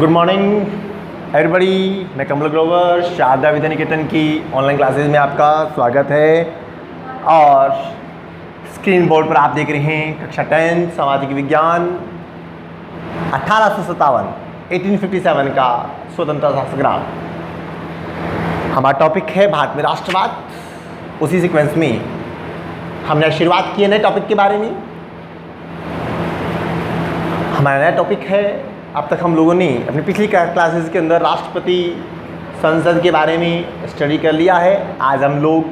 Good morning everybody. मैं कमल ग्रोवर शारदा विद्या निकेतन की online classes में आपका स्वागत है। और स्क्रीन बोर्ड पर आप देख रहे हैं कक्षा 10 सामाजिक विज्ञान 1857 का स्वतंत्रता संग्राम। हमारा टॉपिक है भारत में राष्ट्रवाद। उसी सीक्वेंस में हमने शुरुआत की है नए टॉपिक के बारे में। हमारा नया टॉपिक है, अब तक हम लोगों ने अपनी पिछली क्लासेस के अंदर राष्ट्रपति संसद के बारे में स्टडी कर लिया है। आज हम लोग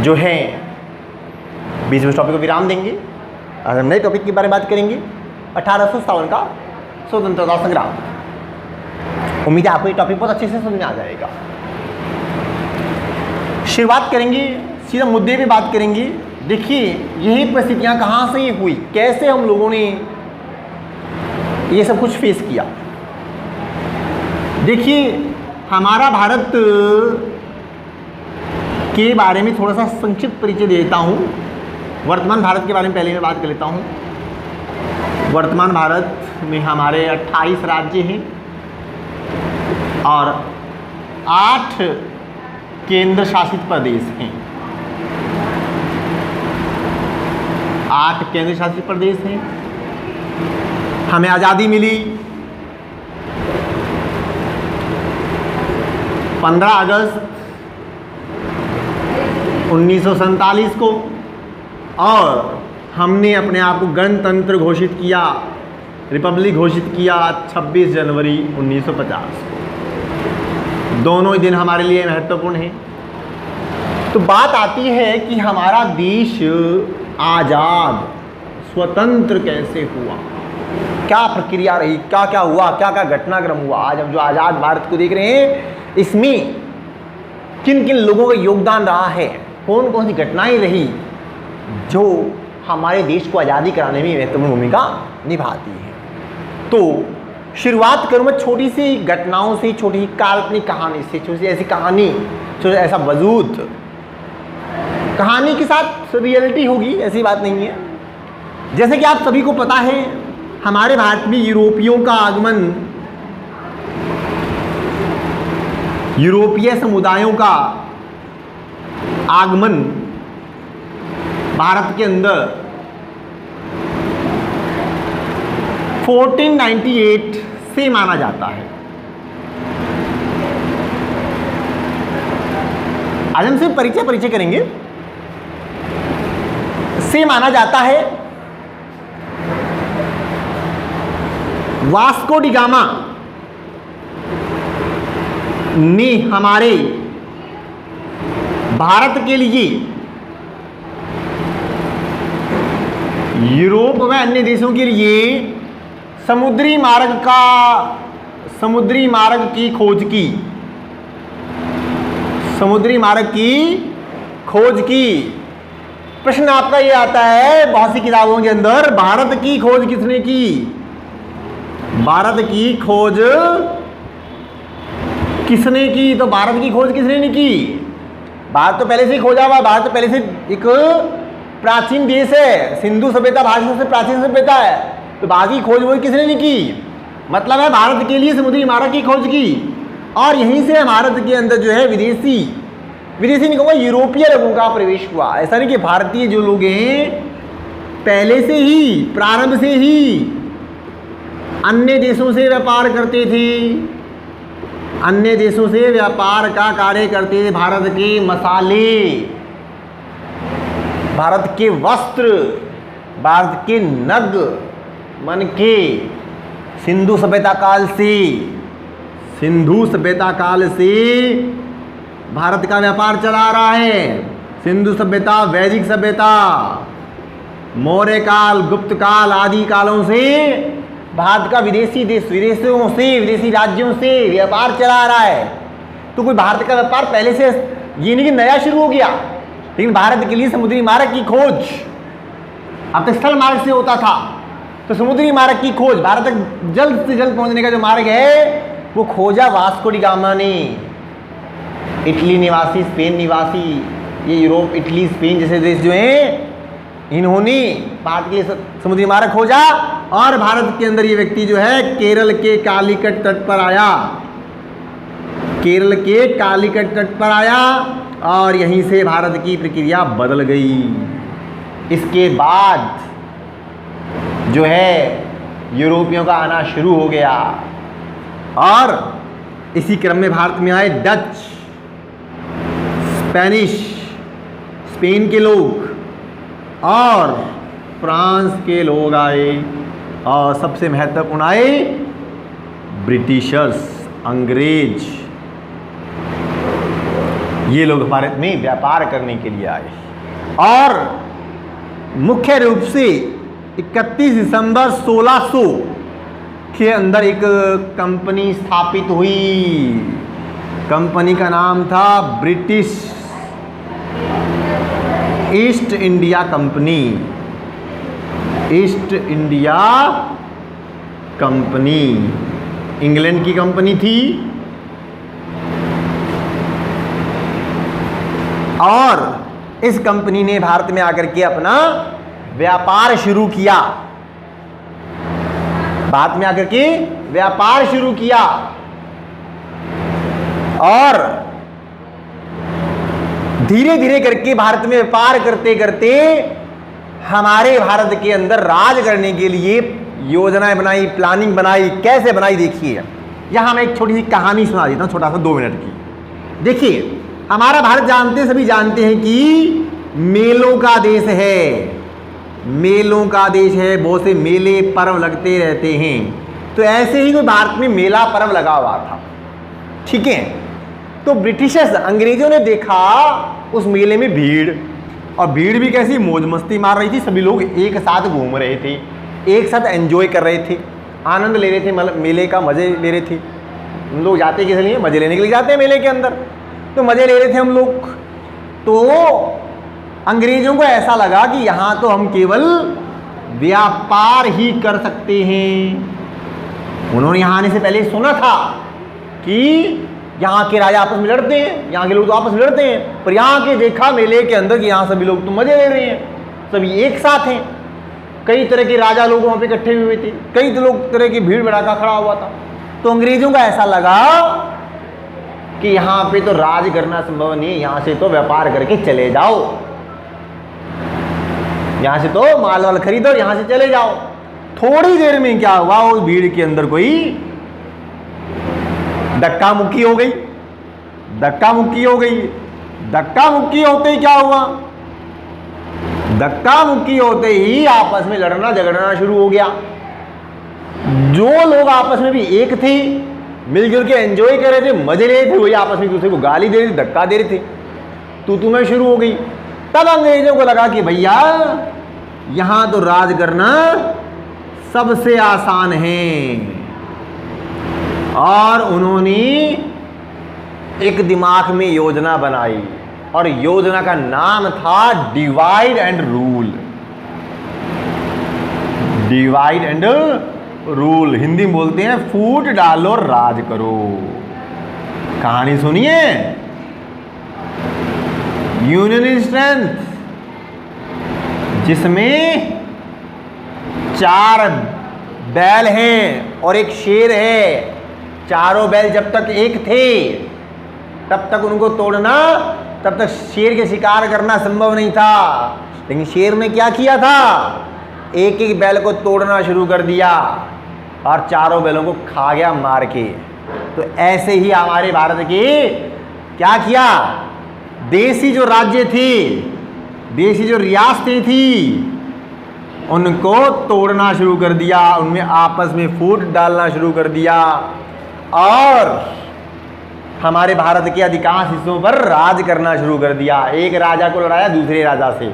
जो हैं बीच में टॉपिक को विराम देंगे और हम नए टॉपिक के बारे में बात करेंगे 1857 का स्वतंत्रता संग्राम। उम्मीद है आपको ये टॉपिक बहुत अच्छे से समझ में आ जाएगा। शुरुआत करेंगे, सीधा मुद्दे पे बात करेंगे। देखिए यही परिस्थितियाँ कहाँ से हुई, कैसे हम लोगों ने ये सब कुछ फेस किया। देखिए हमारा भारत के बारे में थोड़ा सा संक्षिप्त परिचय देता हूँ। वर्तमान भारत के बारे में पहले मैं बात कर लेता हूँ। वर्तमान भारत में हमारे 28 राज्य हैं और 8 केंद्र शासित प्रदेश हैं। 8 केंद्र शासित प्रदेश हैं। हमें आज़ादी मिली 15 अगस्त 1947 को और हमने अपने आप को गणतंत्र घोषित किया, रिपब्लिक घोषित किया 26 जनवरी 1950 को। दोनों ही दिन हमारे लिए महत्वपूर्ण हैं। तो बात आती है कि हमारा देश आज़ाद स्वतंत्र कैसे हुआ, क्या प्रक्रिया रही, क्या क्या हुआ, क्या क्या घटनाक्रम हुआ। आज हम जो आज़ाद भारत को देख रहे हैं, इसमें किन किन लोगों का योगदान रहा है, कौन कौन सी घटनाएं रही जो हमारे देश को आज़ादी कराने में महत्वपूर्ण भूमिका निभाती है। तो शुरुआत करूँ मैं छोटी सी घटनाओं से, छोटी काल्पनिक कहानी से, छोटी सी ऐसी कहानी, छोटा ऐसा वजूद। कहानी के साथ रियलिटी होगी, ऐसी बात नहीं है। जैसे कि आप सभी को पता है, हमारे भारत में यूरोपियों का आगमन, यूरोपीय समुदायों का आगमन भारत के अंदर 1498 से माना जाता है। आज हम सिर्फ परिचय करेंगे। से माना जाता है। वास्को डी गामा ने हमारे भारत के लिए यूरोप व अन्य देशों के लिए समुद्री मार्ग की खोज की। समुद्री मार्ग की खोज की। प्रश्न आपका ये आता है बहुत सी किताबों के अंदर, भारत की खोज किसने की? भारत की खोज किसने की? तो भारत की खोज किसने नहीं की? भारत तो पहले से ही खोजा हुआ। भारत तो पहले से एक प्राचीन देश है, सिंधु सभ्यता भारत सबसे प्राचीन सभ्यता है। तो भारत की खोज वो किसने नहीं की? मतलब है भारत के लिए समुद्री मार्ग की खोज की। और यहीं से भारत के अंदर जो है विदेशी नहीं कहूँगा, यूरोपीय लोगों का प्रवेश हुआ। ऐसा नहीं कि भारतीय जो लोग हैं पहले से ही, प्रारंभ से ही अन्य देशों से व्यापार करते थे, अन्य देशों से व्यापार का कार्य करते थे। भारत के मसाले, भारत के वस्त्र, भारत के नग मन के सिंधु सभ्यता काल से भारत का व्यापार चला रहा है। सिंधु सभ्यता, वैदिक सभ्यता, मौर्य काल, गुप्त काल आदि कालों से भारत का विदेशी राज्यों से व्यापार चला रहा है। तो कोई भारत का व्यापार पहले से ये नहीं कि नया शुरू हो गया, लेकिन भारत के लिए समुद्री मार्ग की खोज, अब तक स्थल मार्ग से होता था, तो समुद्री मार्ग की खोज, भारत तक जल्द से जल्द पहुंचने का जो मार्ग है वो खोजा वास्को डी गामा ने। इटली निवासी, स्पेन निवासी, ये यूरोप, इटली, स्पेन जैसे देश जो हैं, इन्होंने भारत के लिए समुद्री मार्ग खोजा और भारत के अंदर ये व्यक्ति जो है केरल के कालीकट तट पर आया, केरल के कालीकट तट पर आया और यहीं से भारत की प्रक्रिया बदल गई। इसके बाद जो है यूरोपियों का आना शुरू हो गया और इसी क्रम में भारत में आए डच, स्पेनिश, स्पेन के लोग और फ्रांस के लोग आए और सबसे महत्वपूर्ण आए ब्रिटिशर्स, अंग्रेज। ये लोग भारत में व्यापार करने के लिए आए और मुख्य रूप से 31 दिसंबर 1600 के अंदर एक कंपनी स्थापित हुई। कंपनी का नाम था British east India company, east India company. England की कंपनी थी और इस कंपनी ने भारत में आकर के अपना व्यापार शुरू किया, भारत में आकर के व्यापार शुरू किया और धीरे धीरे करके भारत में व्यापार करते करते हमारे भारत के अंदर राज करने के लिए योजनाएं बनाई, प्लानिंग बनाई। कैसे बनाई देखिए, यहां मैं एक छोटी सी कहानी सुना देता हूं, छोटा सा 2 मिनट की। देखिए हमारा भारत जानते सभी जानते हैं कि मेलों का देश है, मेलों का देश है, बहुत से मेले पर्व लगते रहते हैं। तो ऐसे ही कोई भारत में मेला पर्व लगा हुआ था, ठीक है। तो ब्रिटिशर्स, अंग्रेजों ने देखा उस मेले में भीड़, और भीड़ भी कैसी मौज मस्ती मार रही थी। सभी लोग एक साथ घूम रहे थे, एक साथ एंजॉय कर रहे थे, आनंद ले रहे थे, मेले का मजे ले रहे थे। हम लोग जाते किस लिए? मजे लेने के लिए जाते हैं मेले के अंदर। तो मजे ले रहे थे हम लोग। तो अंग्रेजों को ऐसा लगा कि यहाँ तो हम केवल व्यापार ही कर सकते हैं। उन्होंने यहाँ आने से पहले सुना था कि यहाँ के राजा आपस में लड़ते हैं, यहाँ के लोग तो आपस में लड़ते हैं, पर यहाँ के देखा मेले के अंदर कि यहाँ सभी लोग तो मजे ले रहे हैं, सभी एक साथ हैं। कई तरह के राजा लोग वहाँ पे इकट्ठे हुए थे, कई लोग तरह की भीड़ भड़ाका खड़ा हुआ था। तो अंग्रेजों का ऐसा लगा कि यहाँ पे तो राज करना संभव नहीं है, यहाँ से तो व्यापार करके चले जाओ, यहाँ से तो माल वाल खरीदो, यहाँ से चले जाओ। थोड़ी देर में क्या हुआ, उस भीड़ के अंदर कोई धक्का मुक्की हो गई, धक्का मुक्की हो गई। धक्का मुक्की होते ही क्या हुआ, धक्का मुक्की होते ही आपस में लड़ना झगड़ना शुरू हो गया। जो लोग आपस में भी एक थे, मिलजुल के एंजॉय कर रहे थे, मजे ले रहे थे, वही आपस में एक दूसरे को गाली दे रहे थे, धक्का दे रहे थे, तू में शुरू हो गई। तब अंग्रेजों को लगा कि भैया यहां तो राज करना सबसे आसान है, और उन्होंने एक दिमाग में योजना बनाई और योजना का नाम था divide and rule. Divide and rule, Hindi में बोलते हैं फूट डालो राज करो। कहानी सुनिए। यूनियन स्ट्रेंथ, जिसमें 4 बैल हैं और एक शेर है। चारों बैल जब तक एक थे तब तक उनको तोड़ना, तब तक शेर के शिकार करना संभव नहीं था। लेकिन शेर ने क्या किया था, एक एक बैल को तोड़ना शुरू कर दिया और चारों बैलों को खा गया मार के। तो ऐसे ही हमारे भारत के क्या किया, देसी जो राज्य थे, देसी जो रियासतें थी, उनको तोड़ना शुरू कर दिया, उनमें आपस में फूट डालना शुरू कर दिया और हमारे भारत के अधिकांश हिस्सों पर राज करना शुरू कर दिया। एक राजा को लड़ाया दूसरे राजा से,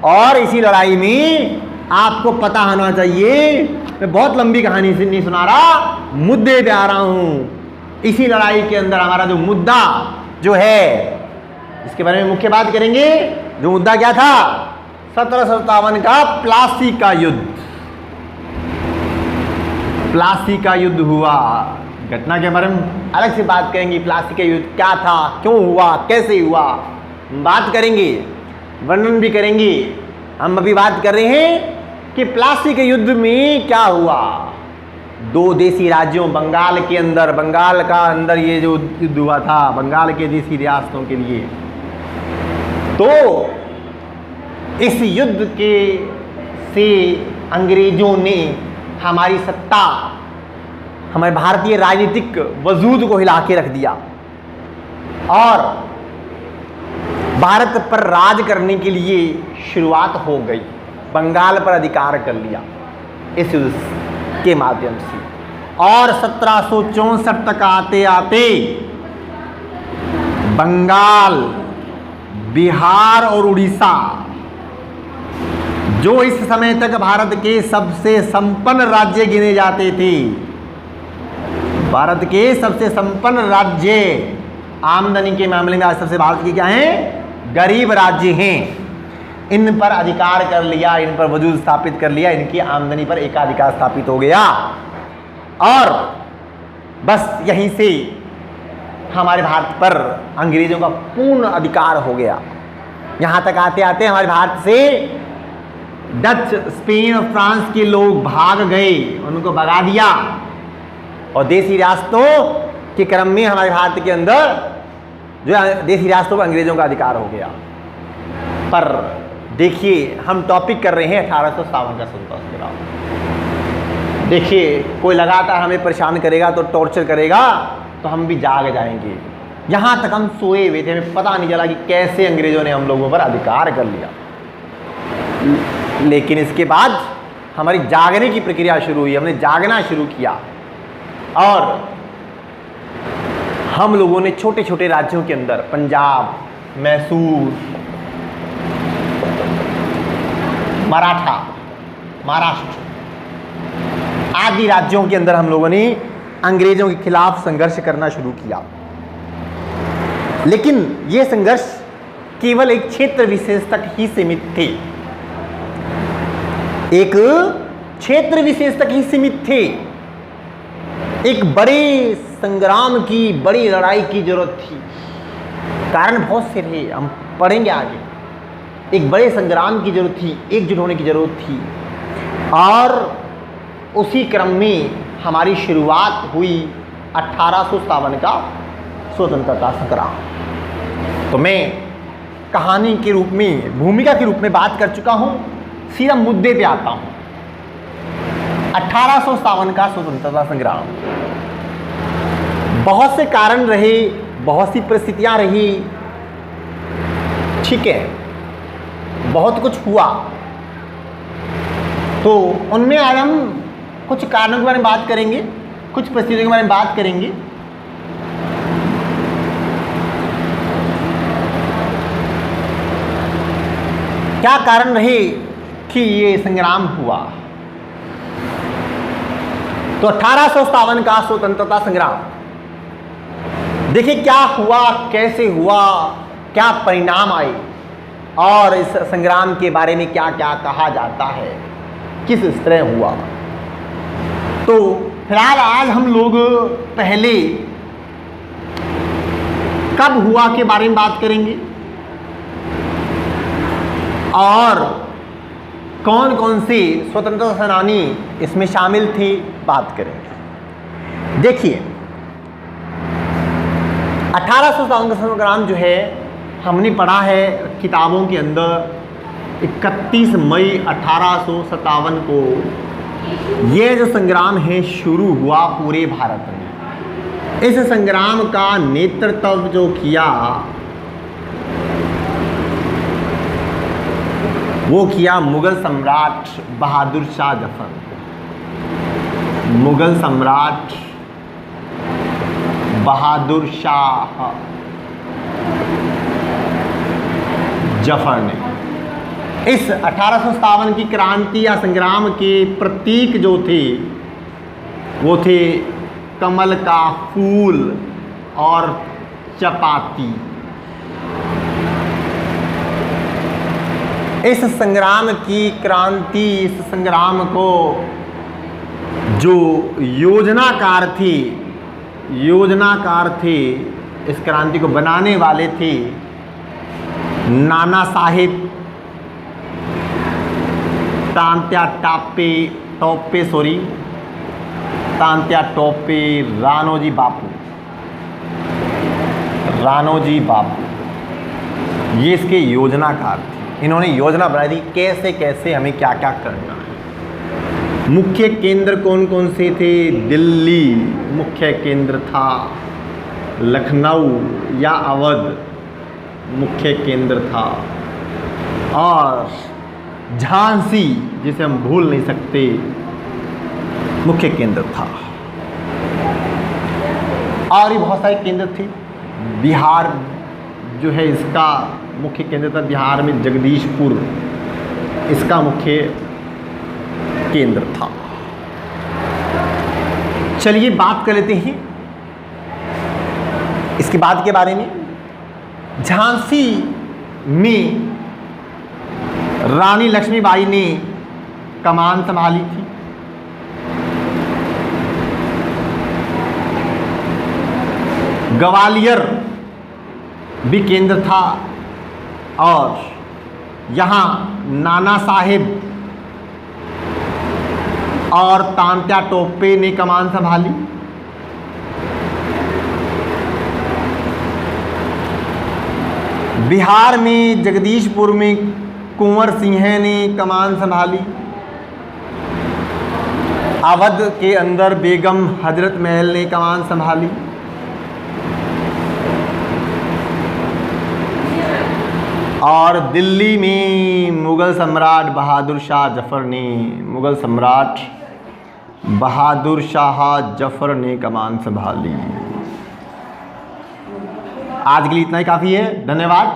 और इसी लड़ाई में आपको पता होना चाहिए, मैं बहुत लंबी कहानी नहीं सुना रहा, मुद्दे पे आ रहा हूं। इसी लड़ाई के अंदर हमारा जो मुद्दा जो है, इसके बारे में मुख्य बात करेंगे। जो मुद्दा क्या था, 1757 का प्लासी का युद्ध। प्लासी का युद्ध हुआ, घटना के बारे में अलग से बात करेंगे। प्लासी का युद्ध क्या था, क्यों हुआ, कैसे हुआ, बात करेंगे, वर्णन भी करेंगे। हम अभी बात कर रहे हैं कि प्लासी के युद्ध में क्या हुआ। दो देसी राज्यों बंगाल के अंदर, बंगाल का अंदर ये जो युद्ध हुआ था बंगाल के देसी रियासतों के लिए, तो इस युद्ध के से अंग्रेजों ने हमारी सत्ता, हमारे भारतीय राजनीतिक वजूद को हिला के रख दिया और भारत पर राज करने के लिए शुरुआत हो गई। बंगाल पर अधिकार कर लिया इस युद्ध के माध्यम से। और 1764 तक आते आते बंगाल, बिहार और उड़ीसा, जो इस समय तक भारत के सबसे संपन्न राज्य गिने जाते थे, भारत के सबसे संपन्न राज्य, आमदनी के मामले में आज सबसे भारत के क्या हैं, गरीब राज्य हैं, इन पर अधिकार कर लिया, इन पर वजूद स्थापित कर लिया, इनकी आमदनी पर एकाधिकार स्थापित हो गया और बस यहीं से हमारे भारत पर अंग्रेजों का पूर्ण अधिकार हो गया। यहाँ तक आते आते हमारे भारत से डच, स्पेन और फ्रांस के लोग भाग गए, उनको भगा दिया और देसी रियासतों के क्रम में हमारे भारत के अंदर जो देसी रियासतों पर अंग्रेजों का अधिकार हो गया। पर देखिए हम टॉपिक कर रहे हैं 1857 का स्वतंत्रता संग्राम। देखिए कोई लगातार हमें परेशान करेगा तो टॉर्चर करेगा तो हम भी जाग जाएंगे। यहाँ तक हम सोए हुए थे, हमें पता नहीं चला कि कैसे अंग्रेजों ने हम लोगों पर अधिकार कर लिया। लेकिन इसके बाद हमारी जागने की प्रक्रिया शुरू हुई, हमने जागना शुरू किया और हम लोगों ने छोटे छोटे राज्यों के अंदर, पंजाब, मैसूर, मराठा, महाराष्ट्र आदि राज्यों के अंदर हम लोगों ने अंग्रेजों के खिलाफ संघर्ष करना शुरू किया। लेकिन ये संघर्ष केवल एक क्षेत्र विशेष तक ही सीमित थे, एक क्षेत्र विशेष तक ही सीमित थे। एक बड़े संग्राम की, बड़ी लड़ाई की जरूरत थी। कारण बहुत से थे, हम पढ़ेंगे आगे। एक बड़े संग्राम की जरूरत थी, एकजुट होने की जरूरत थी और उसी क्रम में हमारी शुरुआत हुई 1857 का स्वतंत्रता संग्राम। तो मैं कहानी के रूप में, भूमिका के रूप में बात कर चुका हूं, सीधा मुद्दे पे आता हूं। 1857 का स्वतंत्रता संग्राम, बहुत से कारण रहे, बहुत सी परिस्थितियां रही, ठीक है, बहुत कुछ हुआ। तो उनमें आज हम कुछ कारणों के बारे में बात करेंगे, कुछ परिस्थितियों के बारे में बात करेंगे। क्या कारण रहे कि ये संग्राम हुआ। तो 1857 का स्वतंत्रता संग्राम, देखिए क्या हुआ, कैसे हुआ, क्या परिणाम आए और इस संग्राम के बारे में क्या क्या कहा जाता है, किस तरह हुआ। तो फिलहाल आज हम लोग पहले कब हुआ के बारे में बात करेंगे और कौन कौन से स्वतंत्रता सेनानी इसमें शामिल थे, बात करेंगे। देखिए 1857 का संग्राम जो है हमने पढ़ा है किताबों के अंदर 31 मई 1857 को ये जो संग्राम है शुरू हुआ पूरे भारत में। इस संग्राम का नेतृत्व जो किया वो किया मुगल सम्राट बहादुर शाह जफर। मुगल सम्राट बहादुर शाह जफर ने इस 1857 की क्रांति या संग्राम के प्रतीक जो थे वो थे कमल का फूल और चपाती। इस संग्राम की क्रांति, इस संग्राम को जो योजनाकार थे, इस क्रांति को बनाने वाले थे नाना साहेब तांत्या टोपे राणोजी बापू ये इसके योजनाकार थे। इन्होंने योजना बनाई थी कैसे कैसे हमें क्या क्या करना है। मुख्य केंद्र कौन कौन से थे? दिल्ली मुख्य केंद्र था, लखनऊ या अवध मुख्य केंद्र था, और झांसी जिसे हम भूल नहीं सकते मुख्य केंद्र था। और भी बहुत सारे केंद्र थे। बिहार जो है इसका मुख्य केंद्र था, बिहार में जगदीशपुर इसका मुख्य केंद्र था। चलिए बात कर लेते हैं इसके बाद के बारे में। झांसी में रानी लक्ष्मीबाई ने कमान संभाली थी। ग्वालियर भी केंद्र था और यहाँ नाना साहेब और तांत्या टोपे ने कमान संभाली। बिहार में जगदीशपुर में कुंवर सिंह ने कमान संभाली। अवध के अंदर बेगम हजरत महल ने कमान संभाली। और दिल्ली में मुग़ल सम्राट बहादुर शाह जफर ने कमान संभाली। आज के लिए इतना ही काफ़ी है। धन्यवाद।